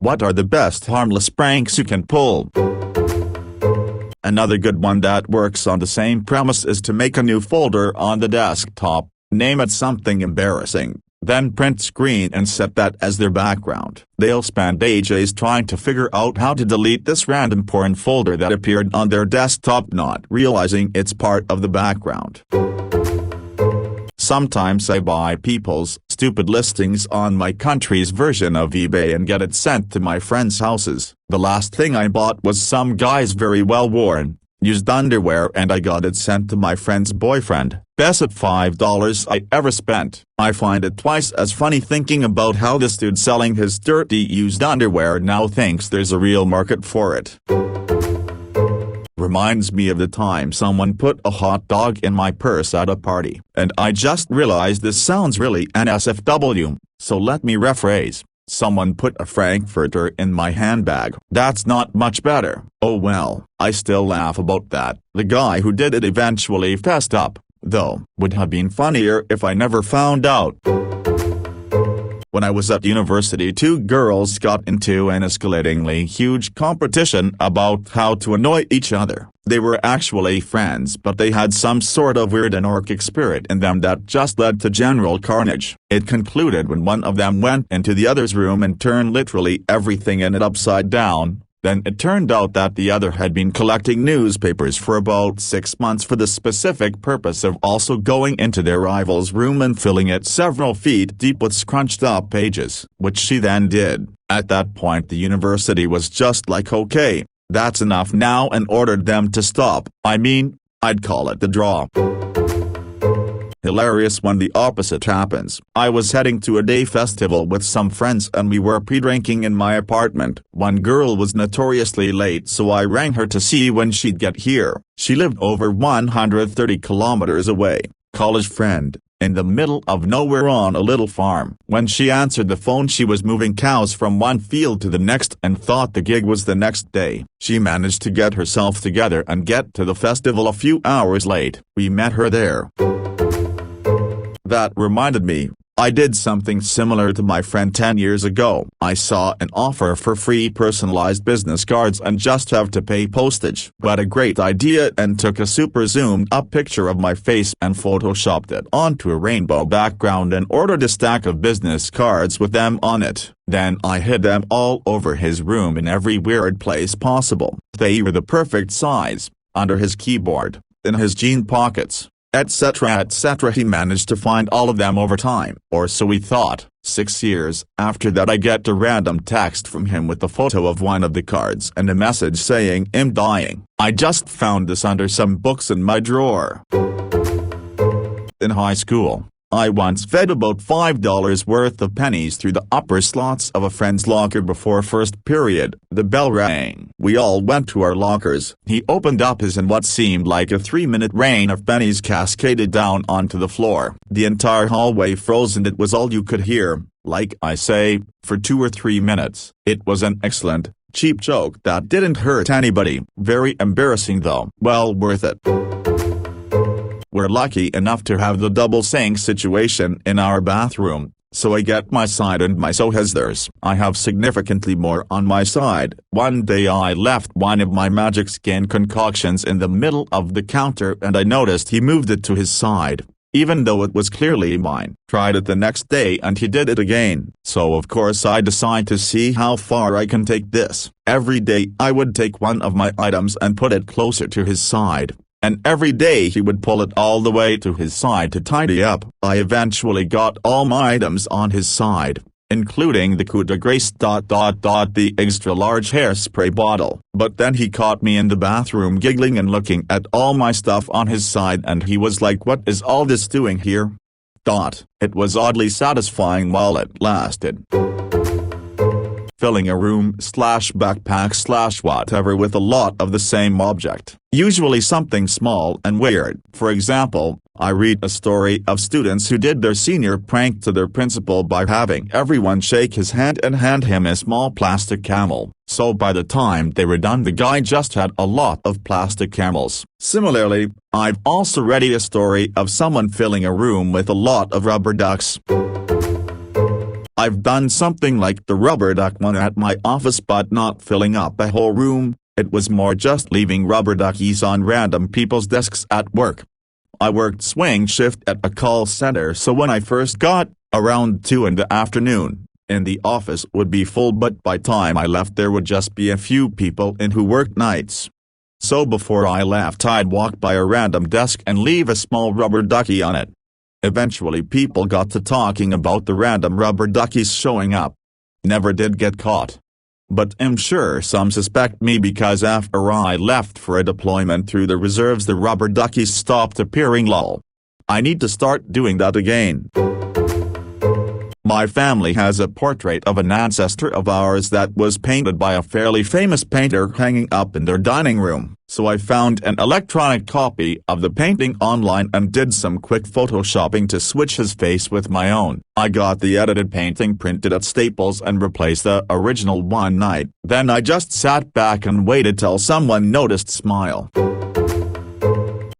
What are the best harmless pranks you can pull? Another good one that works on the same premise is to make a new folder on the desktop, name it something embarrassing, then print screen and set that as their background. They'll spend ages trying to figure out how to delete this random porn folder that appeared on their desktop, not realizing it's part of the background. Sometimes I buy people's stupid listings on my country's version of eBay and get it sent to my friends' houses. The last thing I bought was some guy's very well-worn, used underwear, and I got it sent to my friend's boyfriend. Best $5 I ever spent. I find it twice as funny thinking about how this dude selling his dirty used underwear now thinks there's a real market for it. Reminds me of the time someone put a hot dog in my purse at a party, and I just realized this sounds really NSFW, so let me rephrase. Someone put a frankfurter in my handbag. That's not much better. Oh well, I still laugh about that. The guy who did it eventually fessed up, though. Would have been funnier if I never found out. When I was at university, two girls got into an escalatingly huge competition about how to annoy each other. They were actually friends, but they had some sort of weird anarchic spirit in them that just led to general carnage. It concluded when one of them went into the other's room and turned literally everything in it upside down. Then it turned out that the other had been collecting newspapers for about 6 months for the specific purpose of also going into their rival's room and filling it several feet deep with scrunched up pages, which she then did. At that point the university was just like, okay, that's enough now, and ordered them to stop. I mean, I'd call it the draw. Hilarious when the opposite happens. I was heading to a day festival with some friends and we were pre-drinking in my apartment. One girl was notoriously late, so I rang her to see when she'd get here. She lived over 130 kilometers away. College friend, in the middle of nowhere on a little farm. When she answered the phone, she was moving cows from one field to the next and thought the gig was the next day. She managed to get herself together and get to the festival a few hours late. We met her there. That reminded me, I did something similar to my friend 10 years ago. I saw an offer for free personalized business cards and just have to pay postage. What a great idea, and took a super zoomed up picture of my face and photoshopped it onto a rainbow background and ordered a stack of business cards with them on it. Then I hid them all over his room in every weird place possible. They were the perfect size, under his keyboard, in his jean pockets, etc. etc. He managed to find all of them over time, or so we thought. 6 years after that I get a random text from him with a photo of one of the cards and a message saying, "I'm dying. I just found this under some books in my drawer." In high school, I once fed about $5 worth of pennies through the upper slots of a friend's locker before first period. The bell rang. We all went to our lockers. He opened up his and what seemed like a 3-minute rain of pennies cascaded down onto the floor. The entire hallway froze and it was all you could hear, like I say, for 2 or 3 minutes. It was an excellent, cheap joke that didn't hurt anybody. Very embarrassing though. Well worth it. We're lucky enough to have the double sink situation in our bathroom, so I get my side and my so has theirs. I have significantly more on my side. One day I left one of my magic skin concoctions in the middle of the counter and I noticed he moved it to his side, even though it was clearly mine. Tried it the next day and he did it again. So of course I decide to see how far I can take this. Every day I would take one of my items and put it closer to his side. And every day he would pull it all the way to his side to tidy up. I eventually got all my items on his side, including the coup de grace ... the extra large hairspray bottle. But then he caught me in the bathroom giggling and looking at all my stuff on his side and he was like, "What is all this doing here?" It was oddly satisfying while it lasted. Filling a room / backpack / whatever with a lot of the same object, usually something small and weird. For example, I read a story of students who did their senior prank to their principal by having everyone shake his hand and hand him a small plastic camel. So by the time they were done the guy just had a lot of plastic camels. Similarly, I've also read a story of someone filling a room with a lot of rubber ducks. I've done something like the rubber duck one at my office, but not filling up a whole room. It was more just leaving rubber duckies on random people's desks at work. I worked swing shift at a call center, so when I first got around 2 in the afternoon, and the office would be full, but by time I left there would just be a few people in who worked nights. So before I left, I'd walk by a random desk and leave a small rubber ducky on it. Eventually people got to talking about the random rubber duckies showing up. Never did get caught. But I'm sure some suspect me because after I left for a deployment through the reserves, the rubber duckies stopped appearing. Lol. I need to start doing that again. My family has a portrait of an ancestor of ours that was painted by a fairly famous painter hanging up in their dining room, so I found an electronic copy of the painting online and did some quick photoshopping to switch his face with my own. I got the edited painting printed at Staples and replaced the original one night. Then I just sat back and waited till someone noticed. Smile.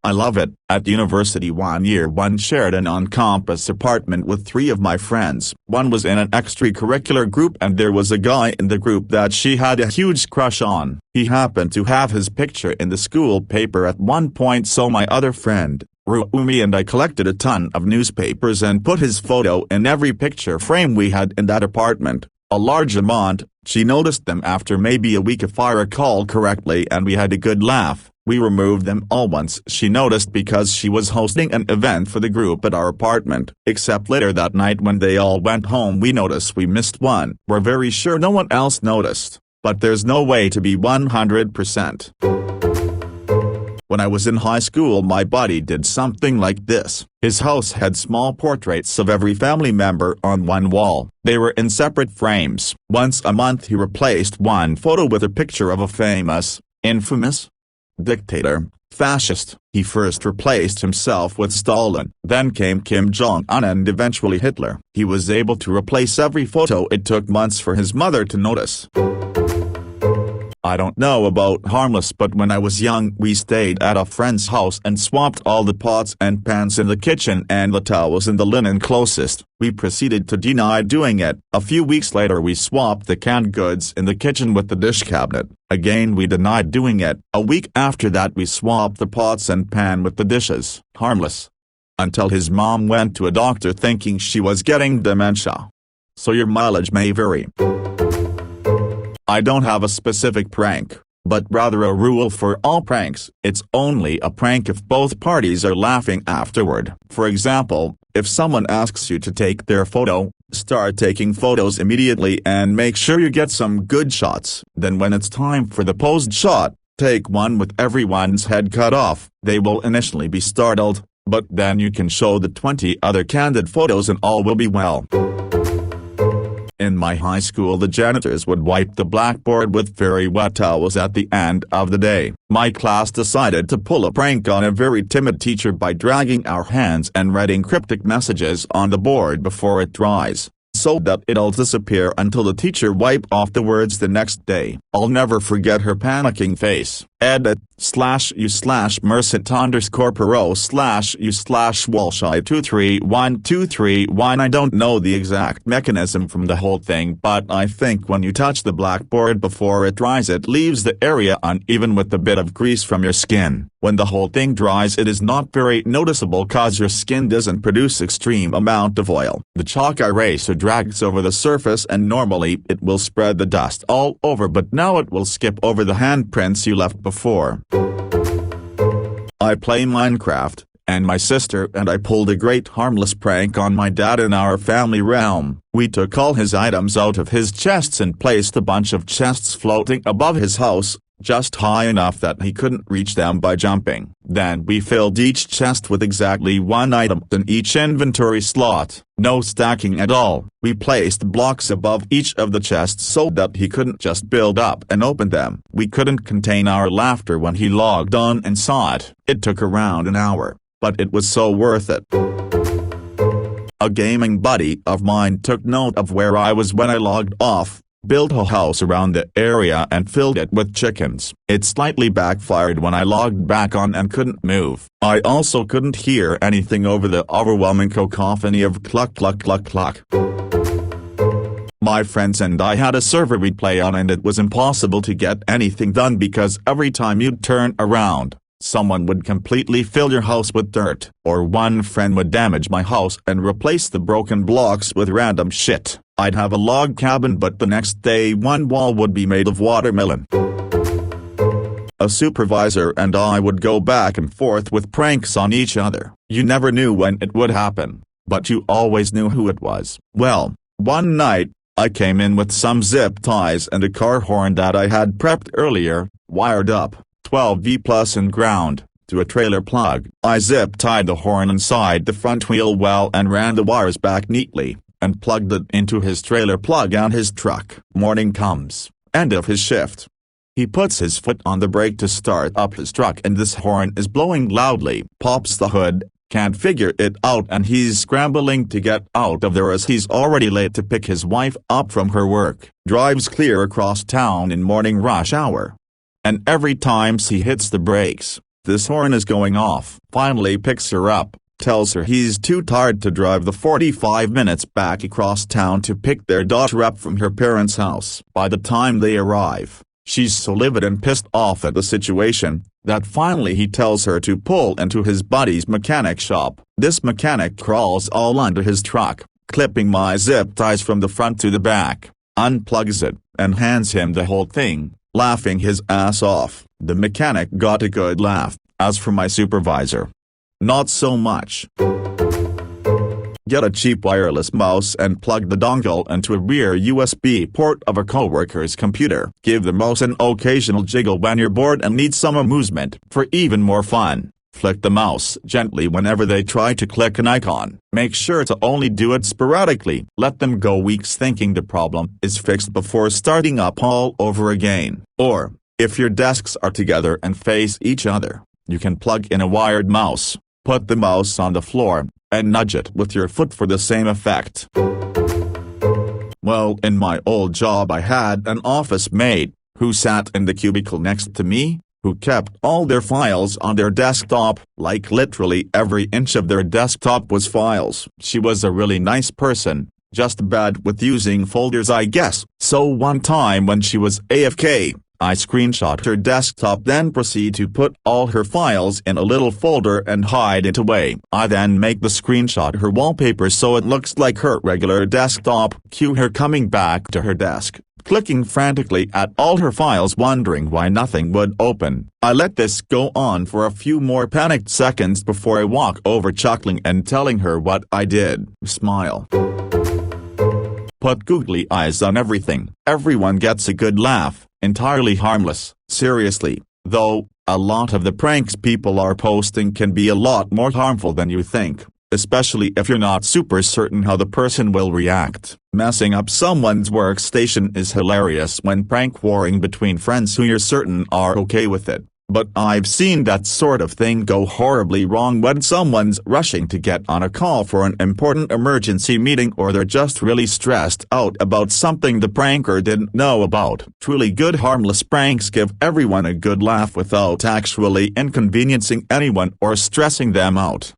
I love it. At university one year, one shared an on-campus apartment with 3 of my friends. One was in an extracurricular group and there was a guy in the group that she had a huge crush on. He happened to have his picture in the school paper at one point, so my other friend, Rumi, and I collected a ton of newspapers and put his photo in every picture frame we had in that apartment. A large amount. She noticed them after maybe a week if I recall correctly, and we had a good laugh. We removed them all once she noticed because she was hosting an event for the group at our apartment. Except later that night when they all went home, we noticed we missed one. We're very sure no one else noticed, but there's no way to be 100%. When I was in high school, my buddy did something like this. His house had small portraits of every family member on one wall. They were in separate frames. Once a month he replaced one photo with a picture of a famous, infamous dictator, fascist. He first replaced himself with Stalin, then came Kim Jong-un and eventually Hitler. He was able to replace every photo. It took months for his mother to notice. I don't know about harmless, but when I was young we stayed at a friend's house and swapped all the pots and pans in the kitchen and the towels in the linen closest. We proceeded to deny doing it. A few weeks later we swapped the canned goods in the kitchen with the dish cabinet. Again we denied doing it. A week after that we swapped the pots and pan with the dishes. Harmless. Until his mom went to a doctor thinking she was getting dementia. So your mileage may vary. I don't have a specific prank, but rather a rule for all pranks. It's only a prank if both parties are laughing afterward. For example, if someone asks you to take their photo, start taking photos immediately and make sure you get some good shots. Then when it's time for the posed shot, take one with everyone's head cut off. They will initially be startled, but then you can show the 20 other candid photos and all will be well. In my high school, the janitors would wipe the blackboard with very wet towels at the end of the day. My class decided to pull a prank on a very timid teacher by dragging our hands and writing cryptic messages on the board before it dries, so that it'll disappear until the teacher wiped off the words the next day. I'll never forget her panicking face. Edit /u/mercent_pro/u/walshy2312331. I don't know the exact mechanism from the whole thing, but I think when you touch the blackboard before it dries, it leaves the area uneven with a bit of grease from your skin. When the whole thing dries, it is not very noticeable cause your skin doesn't produce extreme amount of oil. The chalk eraser drags over the surface and normally it will spread the dust all over, but now it will skip over the handprints you left before. I play Minecraft, and my sister and I pulled a great harmless prank on my dad in our family realm. We took all his items out of his chests and placed a bunch of chests floating above his house, just high enough that he couldn't reach them by jumping. Then we filled each chest with exactly one item in each inventory slot. No stacking at all. We placed blocks above each of the chests so that he couldn't just build up and open them. We couldn't contain our laughter when he logged on and saw it. It took around an hour, but it was so worth it. A gaming buddy of mine took note of where I was when I logged off, built a house around the area and filled it with chickens. It slightly backfired when I logged back on and couldn't move. I also couldn't hear anything over the overwhelming cacophony of cluck cluck cluck cluck. My friends and I had a server we'd play on, and it was impossible to get anything done because every time you'd turn around, someone would completely fill your house with dirt, or one friend would damage my house and replace the broken blocks with random shit. I'd have a log cabin, but the next day one wall would be made of watermelon. A supervisor and I would go back and forth with pranks on each other. You never knew when it would happen, but you always knew who it was. Well, one night, I came in with some zip ties and a car horn that I had prepped earlier, wired up, 12V plus and ground, to a trailer plug. I zip-tied the horn inside the front wheel well and ran the wires back neatly, and plugged it into his trailer plug on his truck. Morning comes, end of his shift. He puts his foot on the brake to start up his truck and this horn is blowing loudly. Pops the hood, can't figure it out, and he's scrambling to get out of there as he's already late to pick his wife up from her work. Drives clear across town in morning rush hour. And every time he hits the brakes, this horn is going off. Finally picks her up, tells her he's too tired to drive the 45 minutes back across town to pick their daughter up from her parents' house. By the time they arrive, she's so livid and pissed off at the situation, that finally he tells her to pull into his buddy's mechanic shop. This mechanic crawls all under his truck, clipping my zip ties from the front to the back, unplugs it, and hands him the whole thing, laughing his ass off. The mechanic got a good laugh. As for my supervisor, not so much. Get a cheap wireless mouse and plug the dongle into a rear USB port of a coworker's computer. Give the mouse an occasional jiggle when you're bored and need some amusement. For even more fun, flick the mouse gently whenever they try to click an icon. Make sure to only do it sporadically. Let them go weeks thinking the problem is fixed before starting up all over again. Or, if your desks are together and face each other, you can plug in a wired mouse, put the mouse on the floor, and nudge it with your foot for the same effect. Well, in my old job I had an office mate, who sat in the cubicle next to me, who kept all their files on their desktop, like literally every inch of their desktop was files. She was a really nice person, just bad with using folders I guess. So one time when she was AFK, I screenshot her desktop, then proceed to put all her files in a little folder and hide it away. I then make the screenshot her wallpaper so it looks like her regular desktop. Cue her coming back to her desk, clicking frantically at all her files, wondering why nothing would open. I let this go on for a few more panicked seconds before I walk over, chuckling and telling her what I did. Smile. Put googly eyes on everything. Everyone gets a good laugh. Entirely harmless. Seriously, though, a lot of the pranks people are posting can be a lot more harmful than you think, especially if you're not super certain how the person will react. Messing up someone's workstation is hilarious when prank warring between friends who you're certain are okay with it. But I've seen that sort of thing go horribly wrong when someone's rushing to get on a call for an important emergency meeting, or they're just really stressed out about something the pranker didn't know about. Truly good harmless pranks give everyone a good laugh without actually inconveniencing anyone or stressing them out.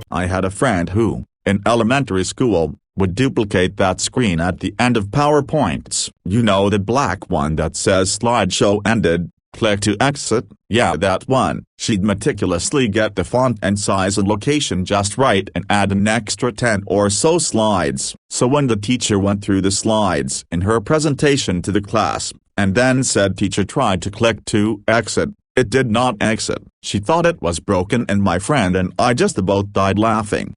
I had a friend who, in elementary school, would duplicate that screen at the end of PowerPoints. You know, the black one that says slideshow ended. Click to exit. Yeah, that one. She'd meticulously get the font and size and location just right and add an extra 10 or so slides. So when the teacher went through the slides in her presentation to the class, and then said teacher tried to click to exit, it did not exit. She thought it was broken, and my friend and I just about died laughing.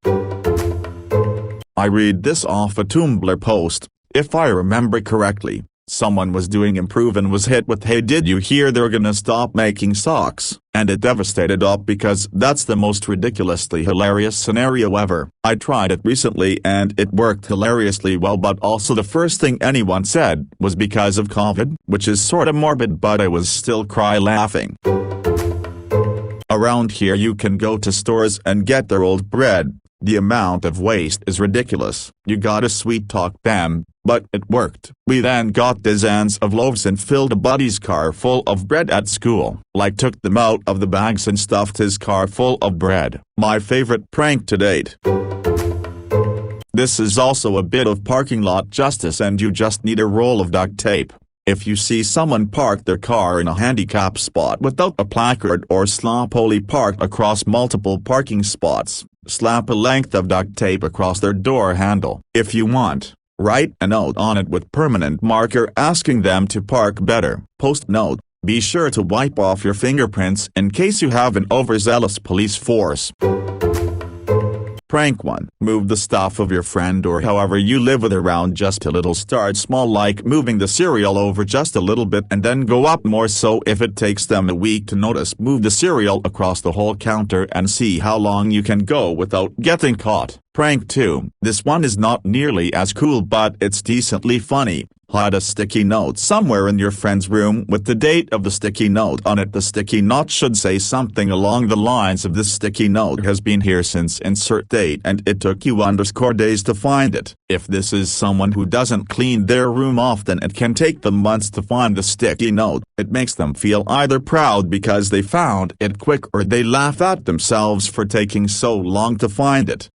I read this off a Tumblr post. If I remember correctly, someone was doing improv and was hit with, "Hey, did you hear they're gonna stop making socks?" And it devastated up because that's the most ridiculously hilarious scenario ever. I tried it recently and it worked hilariously well, but also the first thing anyone said was because of COVID, which is sorta morbid, but I was still cry laughing. Around here you can go to stores and get their old bread. The amount of waste is ridiculous. You gotta sweet talk them, but it worked. We then got dozens of loaves and filled a buddy's car full of bread at school. Like took them out of the bags and stuffed his car full of bread. My favorite prank to date. This is also a bit of parking lot justice, and you just need a roll of duct tape. If you see someone park their car in a handicap spot without a placard or sloppily parked across multiple parking spots, slap a length of duct tape across their door handle. If you want, write a note on it with permanent marker asking them to park better. Post note: be sure to wipe off your fingerprints in case you have an overzealous police force. Prank 1. Move the stuff of your friend or whoever you live with around just a little. Start small, like moving the cereal over just a little bit, and then go up more. So if it takes them a week to notice, move the cereal across the whole counter and see how long you can go without getting caught. Prank 2. This one is not nearly as cool, but it's decently funny. Hide a sticky note somewhere in your friend's room with the date of the sticky note on it. The sticky note should say something along the lines of, "This sticky note has been here since insert date and it took you _days to find it." If this is someone who doesn't clean their room often, it can take them months to find the sticky note. It makes them feel either proud because they found it quick, or they laugh at themselves for taking so long to find it.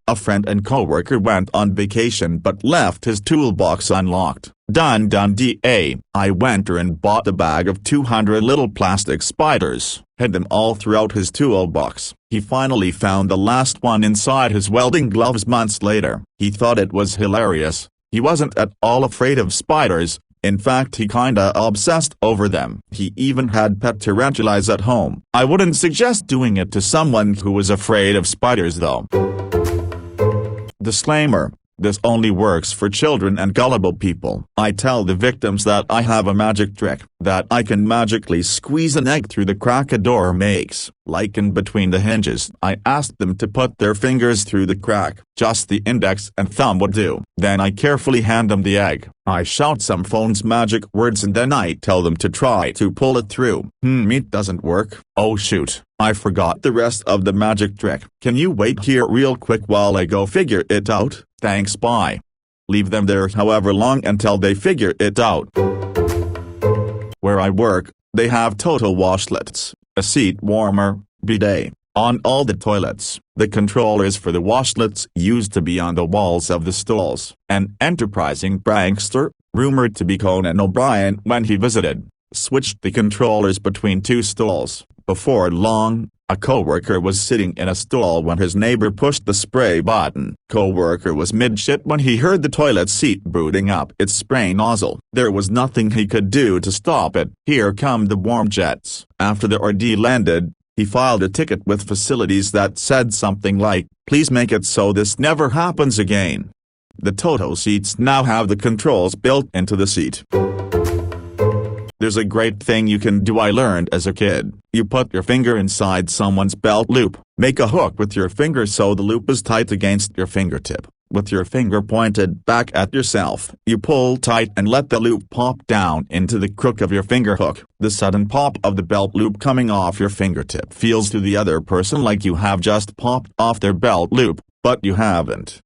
A friend and coworker went on vacation but left his toolbox unlocked. Dun dun da. I went and bought a bag of 200 little plastic spiders, hid them all throughout his toolbox. He finally found the last one inside his welding gloves months later. He thought it was hilarious. He wasn't at all afraid of spiders. In fact, he kinda obsessed over them. He even had pet tarantulas at home. I wouldn't suggest doing it to someone who was afraid of spiders though. Disclaimer: this only works for children and gullible people. I tell the victims that I have a magic trick, that I can magically squeeze an egg through the crack a door makes, like in between the hinges. I ask them to put their fingers through the crack. Just the index and thumb would do. Then I carefully hand them the egg. I shout some phone's magic words and then I tell them to try to pull it through. It doesn't work. Oh shoot, I forgot the rest of the magic trick. Can you wait here real quick while I go figure it out? Thanks, bye. Leave them there however long until they figure it out. Where I work, they have total washlets, a seat warmer, bidet, on all the toilets. The controllers for the washlets used to be on the walls of the stalls. An enterprising prankster, rumored to be Conan O'Brien when he visited, switched the controllers between two stalls. Before long, a coworker was sitting in a stall when his neighbor pushed the spray button. Coworker was mid-shit when he heard the toilet seat booting up its spray nozzle. There was nothing he could do to stop it. Here come the warm jets. After the ordeal ended, he filed a ticket with facilities that said something like, "Please make it so this never happens again." The Toto seats now have the controls built into the seat. There's a great thing you can do I learned as a kid. You put your finger inside someone's belt loop. Make a hook with your finger so the loop is tight against your fingertip. With your finger pointed back at yourself, you pull tight and let the loop pop down into the crook of your finger hook. The sudden pop of the belt loop coming off your fingertip feels to the other person like you have just popped off their belt loop, but you haven't.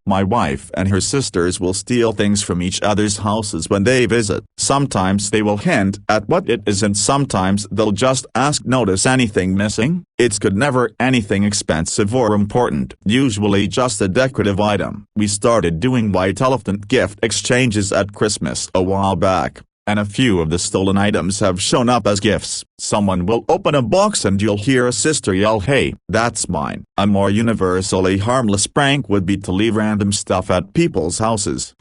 My wife and her sisters will steal things from each other's houses when they visit. Sometimes they will hint at what it is and sometimes they'll just ask, "Notice anything missing?" It's good, never anything expensive or important, usually just a decorative item. We started doing white elephant gift exchanges at Christmas a while back, and a few of the stolen items have shown up as gifts. Someone will open a box and you'll hear a sister yell, "Hey, that's mine." A more universally harmless prank would be to leave random stuff at people's houses.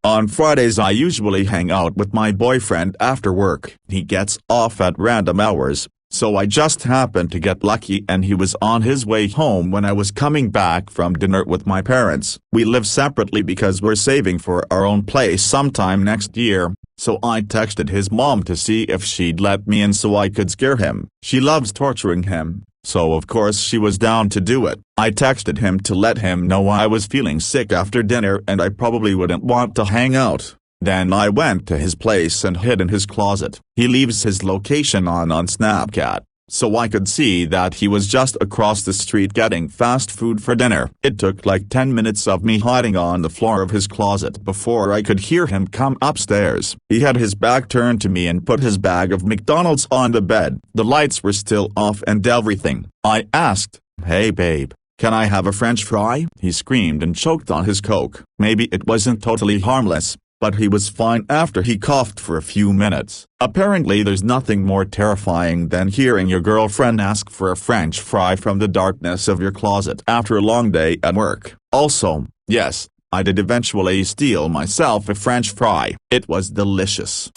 On Fridays I usually hang out with my boyfriend after work. He gets off at random hours, so I just happened to get lucky and he was on his way home when I was coming back from dinner with my parents. We live separately because we're saving for our own place sometime next year, so I texted his mom to see if she'd let me in so I could scare him. She loves torturing him, so of course she was down to do it. I texted him to let him know I was feeling sick after dinner and I probably wouldn't want to hang out. Then I went to his place and hid in his closet. He leaves his location on Snapchat, so I could see that he was just across the street getting fast food for dinner. It took like 10 minutes of me hiding on the floor of his closet before I could hear him come upstairs. He had his back turned to me and put his bag of McDonald's on the bed. The lights were still off and everything. I asked, "Hey babe, can I have a French fry?" He screamed and choked on his Coke. Maybe it wasn't totally harmless, but he was fine after he coughed for a few minutes. Apparently there's nothing more terrifying than hearing your girlfriend ask for a French fry from the darkness of your closet after a long day at work. Also, yes, I did eventually steal myself a French fry. It was delicious.